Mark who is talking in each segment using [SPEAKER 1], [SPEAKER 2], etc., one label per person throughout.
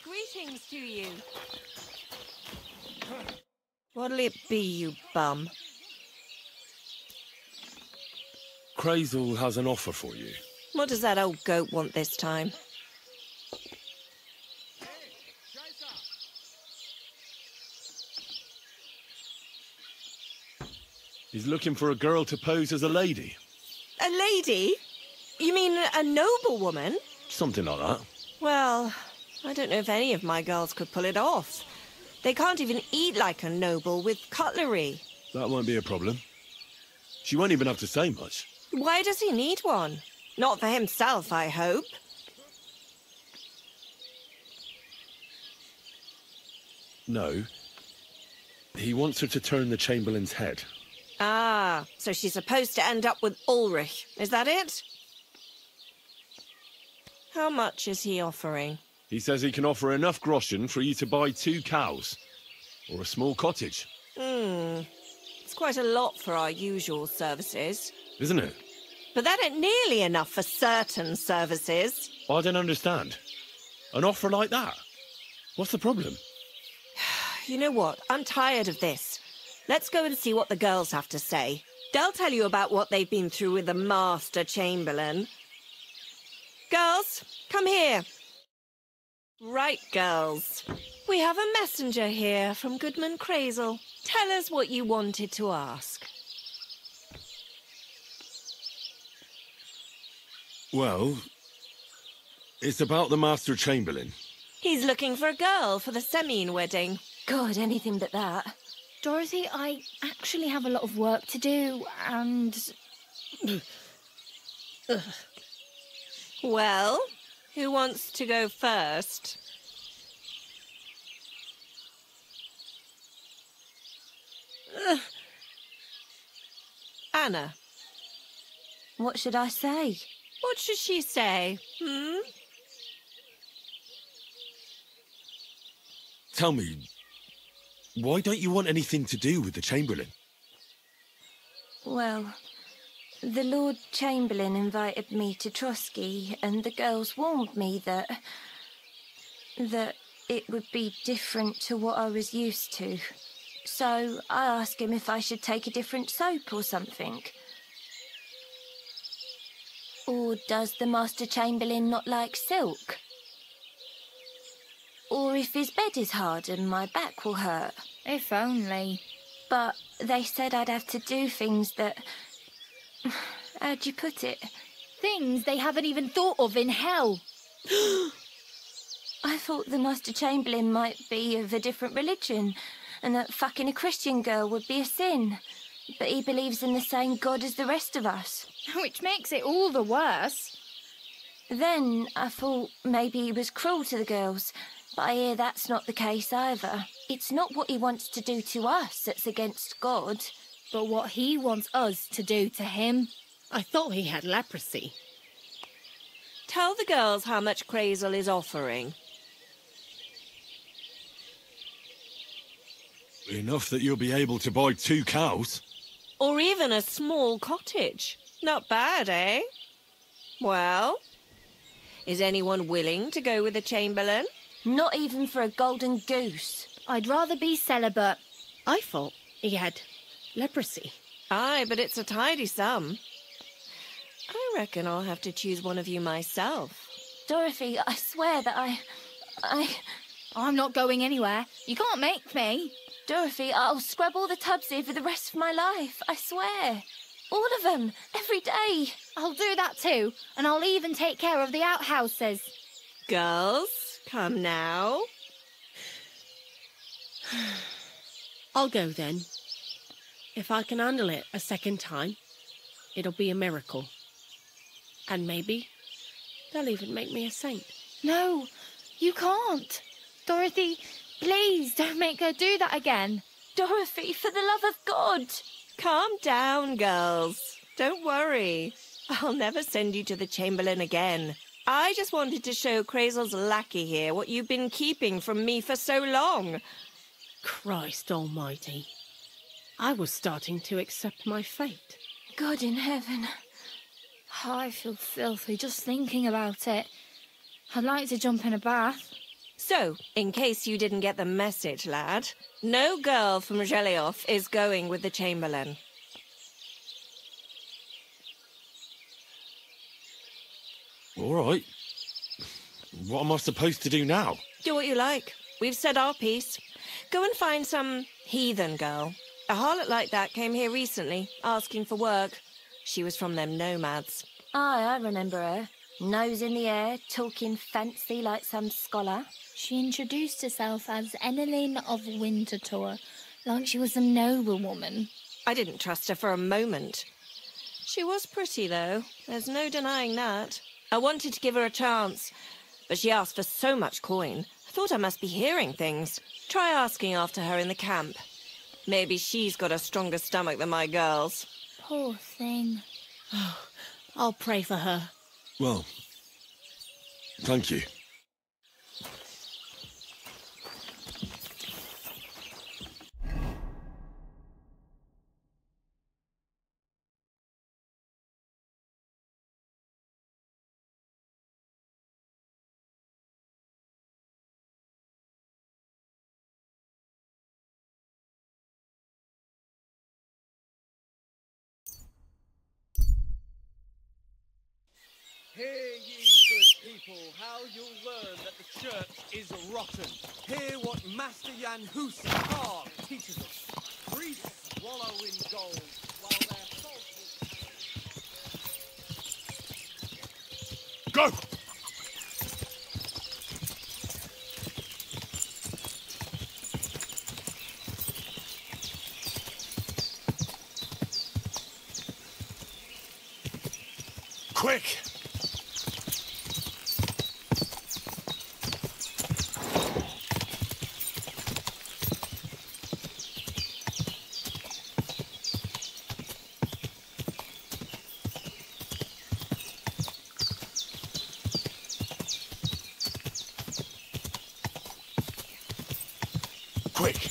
[SPEAKER 1] Greetings to you. What'll it be, you bum?
[SPEAKER 2] Crazel has an offer for you.
[SPEAKER 1] What does that old goat want this time?
[SPEAKER 2] He's looking for a girl to pose as a lady.
[SPEAKER 1] A lady? You mean a noblewoman?
[SPEAKER 2] Something like that.
[SPEAKER 1] Well, I don't know if any of my girls could pull it off. They can't even eat like a noble with cutlery.
[SPEAKER 2] That won't be a problem. She won't even have to say much.
[SPEAKER 1] Why does he need one? Not for himself, I hope.
[SPEAKER 2] No. He wants her to turn the Chamberlain's head.
[SPEAKER 1] Ah, so she's supposed to end up with Ulrich. Is that it? How much is he offering?
[SPEAKER 2] He says he can offer enough groschen for you to buy 2 cows. Or a small cottage.
[SPEAKER 1] It's quite a lot for our usual services.
[SPEAKER 2] Isn't it?
[SPEAKER 1] But that ain't nearly enough for certain services.
[SPEAKER 2] I don't understand. An offer like that? What's the problem?
[SPEAKER 1] You know what? I'm tired of this. Let's go and see what the girls have to say. They'll tell you about what they've been through with the Master Chamberlain. Girls, come here. Right, girls. We have a messenger here from Goodman Crazel. Tell us what you wanted to ask.
[SPEAKER 2] Well, it's about the Master Chamberlain.
[SPEAKER 1] He's looking for a girl for the Semine wedding.
[SPEAKER 3] God, anything but that.
[SPEAKER 4] Dorothy, I actually have a lot of work to do, and...
[SPEAKER 1] Well, who wants to go first? Anna.
[SPEAKER 3] What should I say?
[SPEAKER 1] What should she say,
[SPEAKER 2] Tell me, why don't you want anything to do with the Chamberlain?
[SPEAKER 3] Well, the Lord Chamberlain invited me to Trotsky, and the girls warned me that it would be different to what I was used to. So I asked him if I should take a different soap or something. Or does the Master Chamberlain not like silk? Or if his bed is hard and my back will hurt.
[SPEAKER 4] If only.
[SPEAKER 3] But they said I'd have to do things that... How'd you put it?
[SPEAKER 4] Things they haven't even thought of in hell.
[SPEAKER 3] I thought the Master Chamberlain might be of a different religion, and that fucking a Christian girl would be a sin. But he believes in the same God as the rest of us.
[SPEAKER 4] Which makes it all the worse.
[SPEAKER 3] Then I thought maybe he was cruel to the girls, but I hear that's not the case either. It's not what he wants to do to us that's against God.
[SPEAKER 4] But what he wants us to do to him.
[SPEAKER 5] I thought he had leprosy.
[SPEAKER 1] Tell the girls how much Crazel is offering.
[SPEAKER 2] Enough that you'll be able to buy 2 cows.
[SPEAKER 1] Or even a small cottage. Not bad, eh? Well, is anyone willing to go with the Chamberlain?
[SPEAKER 3] Not even for a golden goose.
[SPEAKER 4] I'd rather be celibate.
[SPEAKER 5] I thought he had leprosy.
[SPEAKER 1] Aye, but it's a tidy sum. I reckon I'll have to choose one of you myself.
[SPEAKER 3] Dorothy, I swear that
[SPEAKER 4] I'm not going anywhere. You can't make me.
[SPEAKER 3] Dorothy, I'll scrub all the tubs here for the rest of my life, I swear. All of them, every day.
[SPEAKER 4] I'll do that too, and I'll even take care of the outhouses.
[SPEAKER 1] Girls, come now.
[SPEAKER 5] I'll go then. If I can handle it a second time, it'll be a miracle. And maybe they'll even make me a saint.
[SPEAKER 4] No, you can't. Dorothy, please don't make her do that again.
[SPEAKER 3] Dorothy, for the love of God.
[SPEAKER 1] Calm down, girls. Don't worry. I'll never send you to the Chamberlain again. I just wanted to show Crazel's lackey here what you've been keeping from me for so long.
[SPEAKER 5] Christ almighty. I was starting to accept my fate.
[SPEAKER 3] God in heaven.
[SPEAKER 4] Oh, I feel filthy just thinking about it. I'd like to jump in a bath.
[SPEAKER 1] So, in case you didn't get the message, lad, no girl from Gelioff is going with the Chamberlain.
[SPEAKER 2] All right. What am I supposed to do now?
[SPEAKER 1] Do what you like. We've said our piece. Go and find some heathen girl. A harlot like that came here recently, asking for work. She was from them nomads.
[SPEAKER 3] Aye, I remember her. Nose in the air, talking fancy like some scholar.
[SPEAKER 4] She introduced herself as Eneline of Winterthur, like she was a noblewoman.
[SPEAKER 1] I didn't trust her for a moment. She was pretty, though. There's no denying that. I wanted to give her a chance, but she asked for so much coin. I thought I must be hearing things. Try asking after her in the camp. Maybe she's got a stronger stomach than my girls.
[SPEAKER 4] Poor thing.
[SPEAKER 5] I'll pray for her.
[SPEAKER 2] Well, thank you.
[SPEAKER 6] Hear ye, good people, how you'll learn that the church is rotten. Hear what Master Jan Hus Carr teaches us. Priests wallow in gold, while their souls will...
[SPEAKER 2] Go! Quick! Quick!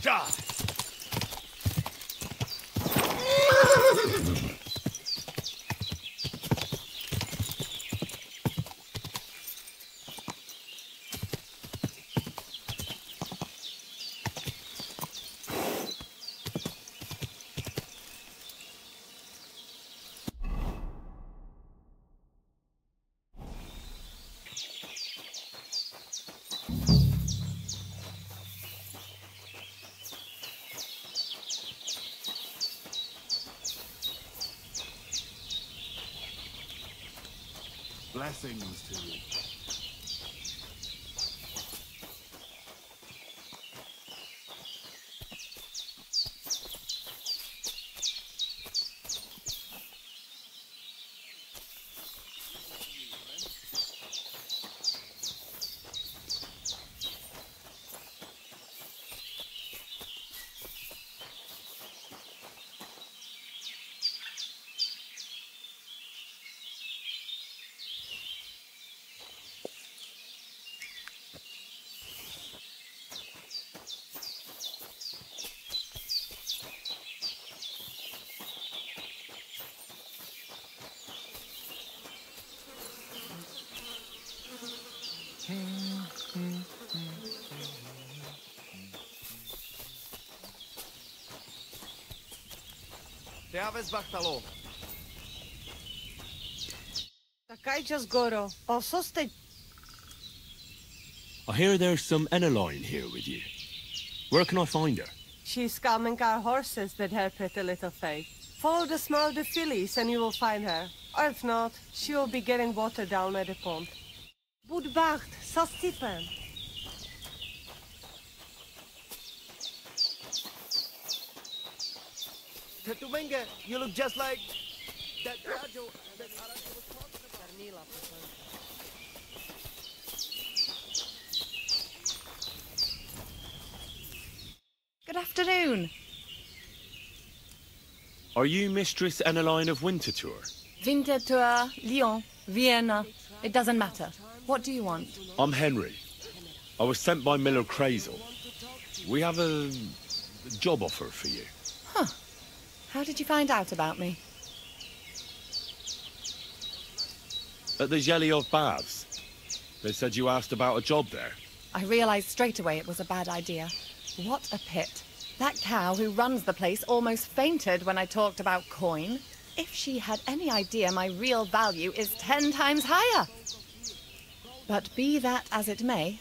[SPEAKER 2] Die! Blessings to you.
[SPEAKER 6] Teaves Bachtalo.
[SPEAKER 7] Takajčas Goro, pososte...
[SPEAKER 2] I hear there's some Eneline here with you. Where can I find her?
[SPEAKER 7] She's coming our horses with her pretty little face. Follow the smell of the fillies and you will find her. Or if not, she will be getting water down at the pond. Budbacht, Sastipen.
[SPEAKER 6] Tetumenga, you look just like that Rajo that Arajo was talking about.
[SPEAKER 8] afternoon.
[SPEAKER 2] Are you Mistress Eneline of Winterthur?
[SPEAKER 8] Winterthur, Lyon, Vienna. It doesn't matter. What do you want?
[SPEAKER 2] I'm Henry. I was sent by Miller Crazel. We have a job offer for you.
[SPEAKER 8] Huh. How did you find out about me?
[SPEAKER 2] At the Zhelyov Baths. They said you asked about a job there.
[SPEAKER 8] I realized straight away it was a bad idea. What a pit. That cow who runs the place almost fainted when I talked about coin. If she had any idea my real value is 10 times higher. But be that as it may,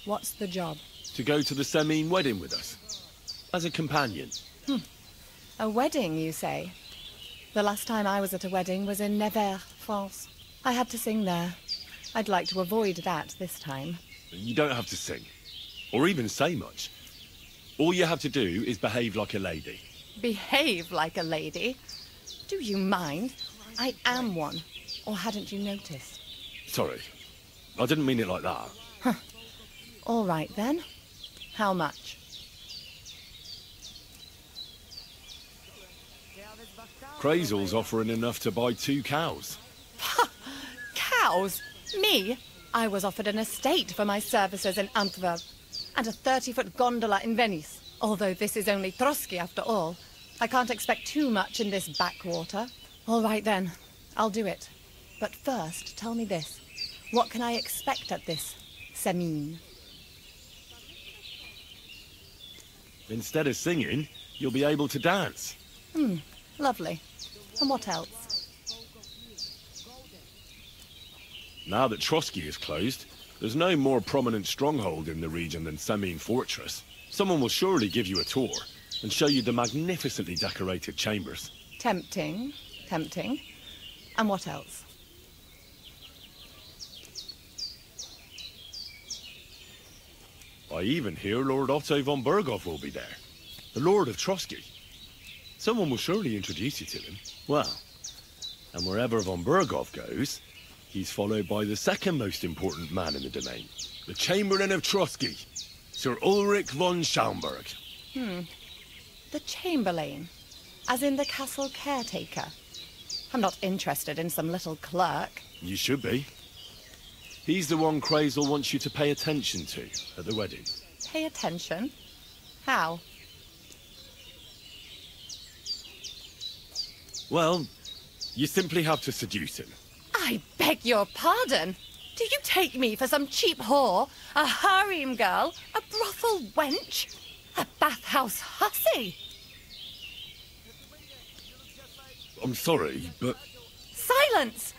[SPEAKER 8] what's the job?
[SPEAKER 2] To go to the Semine wedding with us. As a companion.
[SPEAKER 8] A wedding, you say? The last time I was at a wedding was in Nevers, France. I had to sing there. I'd like to avoid that this time.
[SPEAKER 2] You don't have to sing. Or even say much. All you have to do is behave like a lady.
[SPEAKER 8] Behave like a lady? Do you mind? I am one. Or hadn't you noticed?
[SPEAKER 2] Sorry. I didn't mean it like that.
[SPEAKER 8] All right, then. How much?
[SPEAKER 2] Crazel's offering enough to buy 2 cows.
[SPEAKER 8] Cows? Me? I was offered an estate for my services in Antwerp. And a 30-foot gondola in Venice. Although this is only Trotsky after all. I can't expect too much in this backwater. All right, then. I'll do it. But first, tell me this. What can I expect at this Semine?
[SPEAKER 2] Instead of singing, you'll be able to dance.
[SPEAKER 8] Lovely. And what else?
[SPEAKER 2] Now that Trotsky is closed, there's no more prominent stronghold in the region than Semine Fortress. Someone will surely give you a tour and show you the magnificently decorated chambers.
[SPEAKER 8] Tempting. Tempting. And what else?
[SPEAKER 2] I even hear Lord Otto von Berghoff will be there. The Lord of Trotsky. Someone will surely introduce you to him. Well, and wherever von Berghoff goes, he's followed by the second most important man in the domain. The Chamberlain of Trotsky, Sir Ulrich von Schaumburg.
[SPEAKER 8] The Chamberlain? As in the castle caretaker? I'm not interested in some little clerk.
[SPEAKER 2] You should be. He's the one Crazel wants you to pay attention to at the wedding.
[SPEAKER 8] Pay attention? How?
[SPEAKER 2] Well, you simply have to seduce him.
[SPEAKER 8] I beg your pardon? Do you take me for some cheap whore? A harem girl? A brothel wench? A bathhouse hussy?
[SPEAKER 2] I'm sorry, but...
[SPEAKER 8] Silence!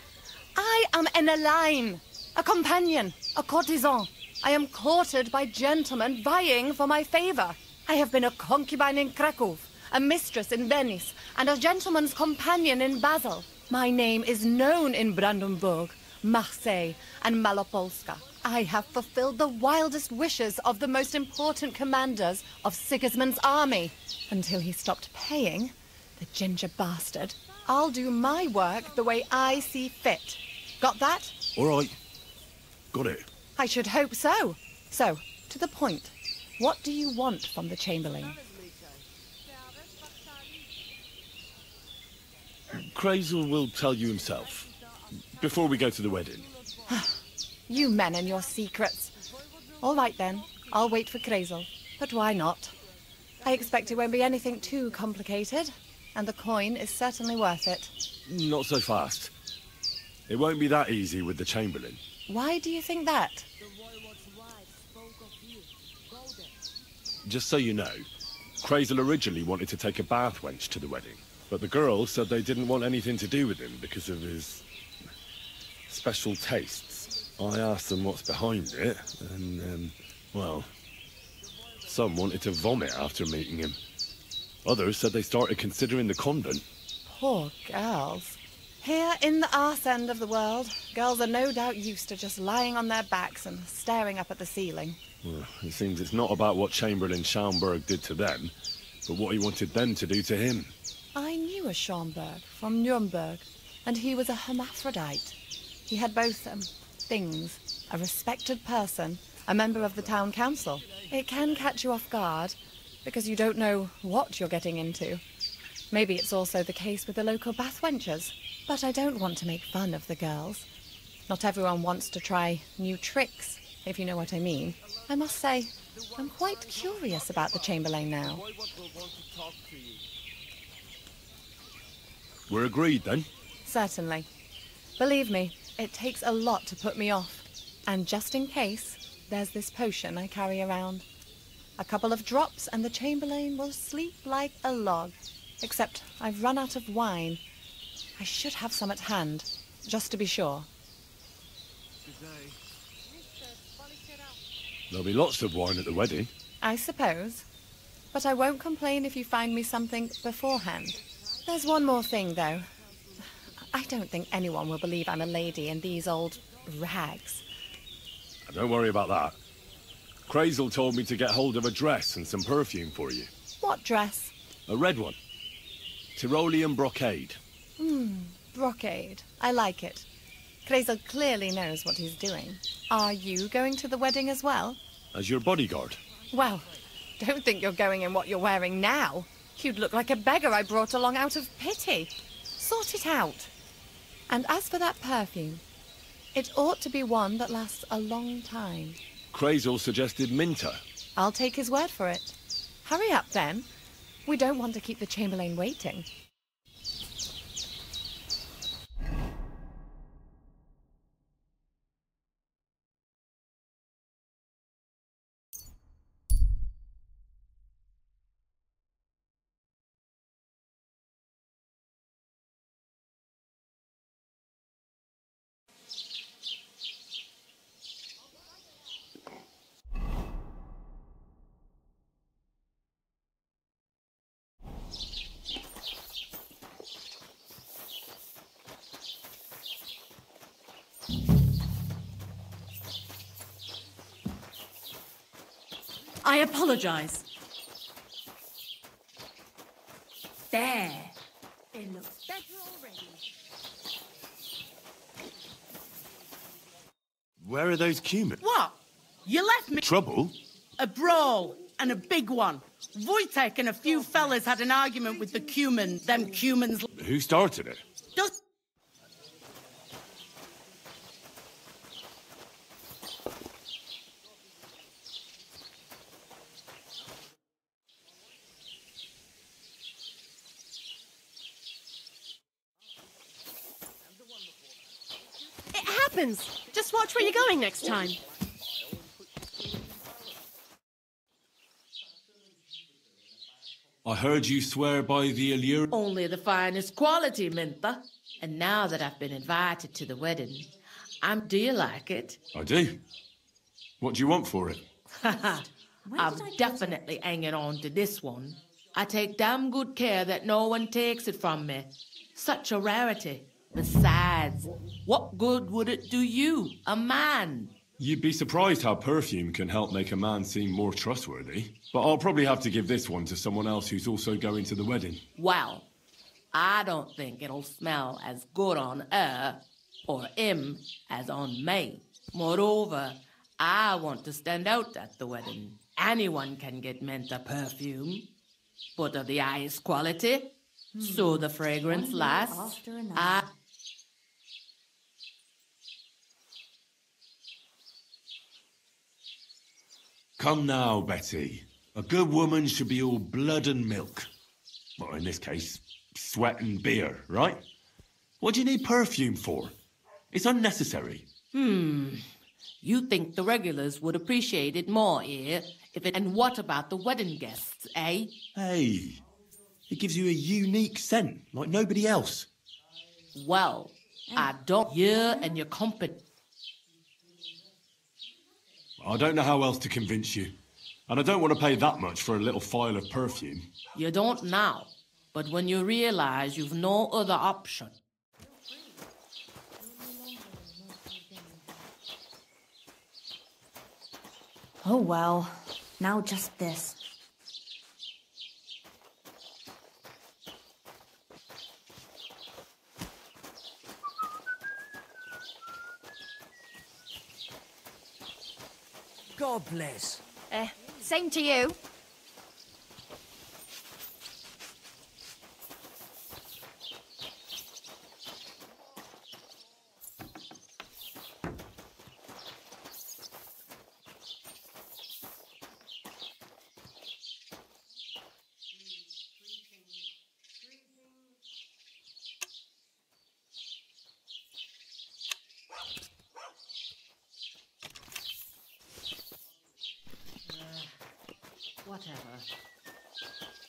[SPEAKER 8] I am Eneline, a companion, a courtesan. I am courted by gentlemen vying for my favor. I have been a concubine in Krakow, a mistress in Venice, and a gentleman's companion in Basel. My name is known in Brandenburg, Marseille, and Malopolska. I have fulfilled the wildest wishes of the most important commanders of Sigismund's army. Until he stopped paying, the ginger bastard, I'll do my work the way I see fit. Got that?
[SPEAKER 2] All right. Got it.
[SPEAKER 8] I should hope so. So, to the point. What do you want from the Chamberlain?
[SPEAKER 2] Crazel will tell you himself. Before we go to the wedding.
[SPEAKER 8] You men and your secrets. All right then, I'll wait for Crazel. But why not? I expect it won't be anything too complicated, and the coin is certainly worth it.
[SPEAKER 2] Not so fast. It won't be that easy with the Chamberlain.
[SPEAKER 8] Why do you think that?
[SPEAKER 2] Just so you know, Crazel originally wanted to take a bath wench to the wedding, but the girls said they didn't want anything to do with him because of his special tastes. I asked them what's behind it, and, well, some wanted to vomit after meeting him. Others said they started considering the convent.
[SPEAKER 8] Poor girls. Here in the arse end of the world, girls are no doubt used to just lying on their backs and staring up at the ceiling.
[SPEAKER 2] Well, it seems it's not about what Chamberlain Schaumburg did to them, but what he wanted them to do to him.
[SPEAKER 8] I knew a Schaumburg from Nuremberg, and he was a hermaphrodite. He had both, things. A respected person, a member of the town council. It can catch you off guard, because you don't know what you're getting into. Maybe it's also the case with the local bathwenchers, but I don't want to make fun of the girls. Not everyone wants to try new tricks, if you know what I mean. I must say, I'm quite curious about the Chamberlain now.
[SPEAKER 2] We're agreed, then?
[SPEAKER 8] Certainly. Believe me, it takes a lot to put me off. And just in case, there's this potion I carry around. A couple of drops and the Chamberlain will sleep like a log. Except I've run out of wine. I should have some at hand, just to be sure.
[SPEAKER 2] There'll be lots of wine at the wedding.
[SPEAKER 8] I suppose. But I won't complain if you find me something beforehand. There's one more thing, though. I don't think anyone will believe I'm a lady in these old rags.
[SPEAKER 2] Don't worry about that. Crazel told me to get hold of a dress and some perfume for you.
[SPEAKER 8] What dress?
[SPEAKER 2] A red one. Tyrolean brocade.
[SPEAKER 8] Brocade. I like it. Crazel clearly knows what he's doing. Are you going to the wedding as well?
[SPEAKER 2] As your bodyguard.
[SPEAKER 8] Well, don't think you're going in what you're wearing now. You'd look like a beggar I brought along out of pity. Sort it out. And as for that perfume, it ought to be one that lasts a long time.
[SPEAKER 2] Crazel suggested Minter.
[SPEAKER 8] I'll take his word for it. Hurry up, then. We don't want to keep the Chamberlain waiting.
[SPEAKER 9] I apologize. There. It looks better already.
[SPEAKER 10] Where are those cumin?
[SPEAKER 9] What? You left me...
[SPEAKER 10] Trouble?
[SPEAKER 9] A brawl, and a big one. Wojtek and a few fellas had an argument with the cumin. Them cumins...
[SPEAKER 10] Who started it?
[SPEAKER 9] Just...
[SPEAKER 5] It happens! Just watch where you're going next time.
[SPEAKER 10] I heard you swear by the allure...
[SPEAKER 11] Only the finest quality, Mintha. And now that I've been invited to the wedding, do you like it?
[SPEAKER 10] I do. What do you want for it?
[SPEAKER 11] I'm definitely hanging on to this one. I take damn good care that no one takes it from me. Such a rarity. Besides, what good would it do you, a man?
[SPEAKER 10] You'd be surprised how perfume can help make a man seem more trustworthy. But I'll probably have to give this one to someone else who's also going to the wedding.
[SPEAKER 11] Well, I don't think it'll smell as good on her or him as on me. Moreover, I want to stand out at the wedding. Anyone can get Menta perfume, but of the highest quality, so the fragrance lasts.
[SPEAKER 10] Come now, Betty. A good woman should be all blood and milk. Well, in this case, sweat and beer, right? What do you need perfume for? It's unnecessary.
[SPEAKER 11] You think the regulars would appreciate it more here if it... And what about the wedding guests, eh?
[SPEAKER 10] Hey, it gives you a unique scent, like nobody else.
[SPEAKER 11] Well, I don't... You and your company...
[SPEAKER 10] I don't know how else to convince you. And I don't want to pay that much for a little phial of perfume.
[SPEAKER 11] You don't now, but when you realize you've no other option...
[SPEAKER 12] Oh well, now just this.
[SPEAKER 6] God bless.
[SPEAKER 12] Same to you.
[SPEAKER 11] whatever.